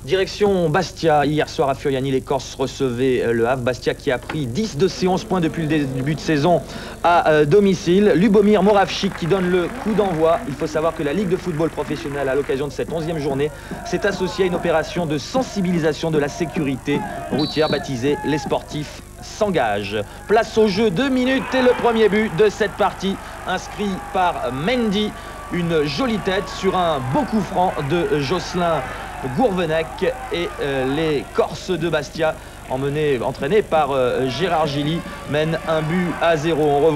Direction Bastia, hier soir à Furiani, les Corses recevaient le Havre. Bastia qui a pris 10 de ses 11 points depuis le début de saison à domicile. Lubomir Moravchik qui donne le coup d'envoi. Il faut savoir que la Ligue de football professionnel, à l'occasion de cette 11e journée, s'est associée à une opération de sensibilisation de la sécurité routière baptisée « Les sportifs s'engagent ». Place au jeu, 2 minutes et le premier but de cette partie, inscrit par Mendy. Une jolie tête sur un beau coup franc de Jocelyn Gourvenec et les Corses de Bastia, entraînés par Gérard Gilly, mènent 1-0. On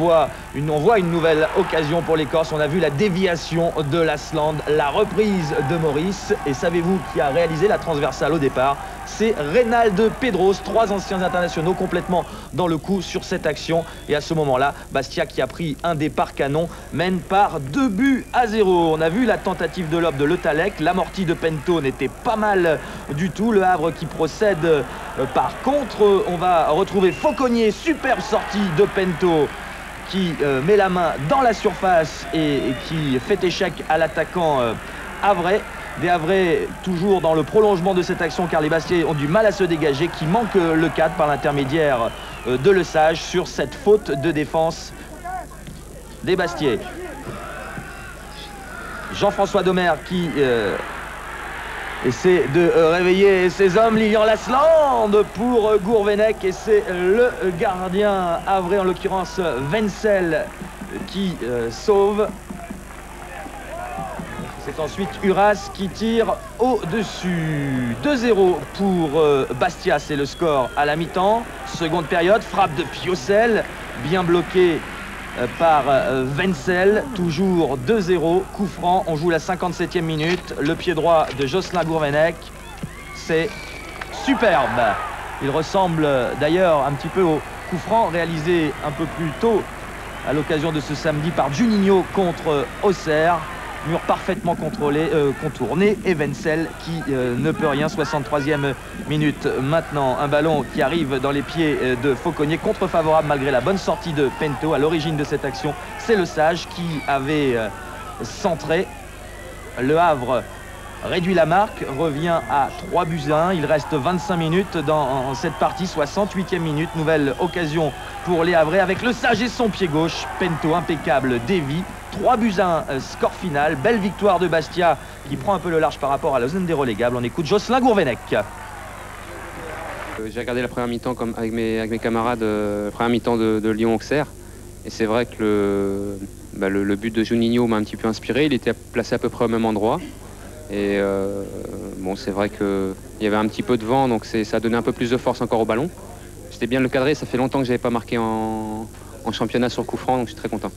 voit une nouvelle occasion pour les Corses. On a vu la déviation de Lasland, la reprise de Maurice. Et savez-vous qui a réalisé la transversale au départ? C'est Reynald Pedros, 3 anciens internationaux complètement dans le coup sur cette action. Et à ce moment-là, Bastia, qui a pris un départ canon, mène par 2-0. On a vu la tentative de lob de Le Tallec. L'amorti de Pento n'était pas mal du tout. Le Havre qui procède par contre. On va retrouver Fauconnier, superbe sortie de Pento, qui met la main dans la surface et qui fait échec à l'attaquant havrais. Des Havrais toujours dans le prolongement de cette action, car les Bastiais ont du mal à se dégager, qui manque le cadre par l'intermédiaire de Le Sage sur cette faute de défense des Bastiais. Jean-François Domer qui essaie de réveiller ses hommes. Lilian Lasland pour Gourvenec, et c'est le gardien havrais, en l'occurrence Wenzel, qui sauve. C'est ensuite Uras qui tire au-dessus. 2-0 pour Bastia, c'est le score à la mi-temps. Seconde période, frappe de Piocel, bien bloqué par Wenzel. Toujours 2-0, coup franc. On joue la 57e minute. Le pied droit de Jocelyn Gourvenec, c'est superbe. Il ressemble d'ailleurs un petit peu au coup franc réalisé un peu plus tôt à l'occasion de ce samedi par Juninho contre Auxerre. Mur parfaitement contourné, et Wenzel qui ne peut rien. 63e minute maintenant. Un ballon qui arrive dans les pieds de Fauconnier, contre-favorable malgré la bonne sortie de Pento. À l'origine de cette action, c'est Le Sage qui avait centré. Le Havre réduit la marque, revient à 3-1. Il reste 25 minutes dans cette partie. 68e minute, nouvelle occasion pour les Havrais avec Le Sage et son pied gauche. Pento impeccable, dévie. 3-1, score final. Belle victoire de Bastia qui prend un peu le large par rapport à la zone des relégables. On écoute Jocelyn Gourvenec. J'ai regardé la première mi-temps avec mes camarades, la première mi-temps de Lyon-Auxerre. Et c'est vrai que le but de Juninho m'a un petit peu inspiré. Il était placé à peu près au même endroit. Et bon, c'est vrai qu'il y avait un petit peu de vent, donc ça a donné un peu plus de force encore au ballon. J'étais bien le cadrer, ça fait longtemps que je n'avais pas marqué en championnat sur coup franc, donc je suis très content.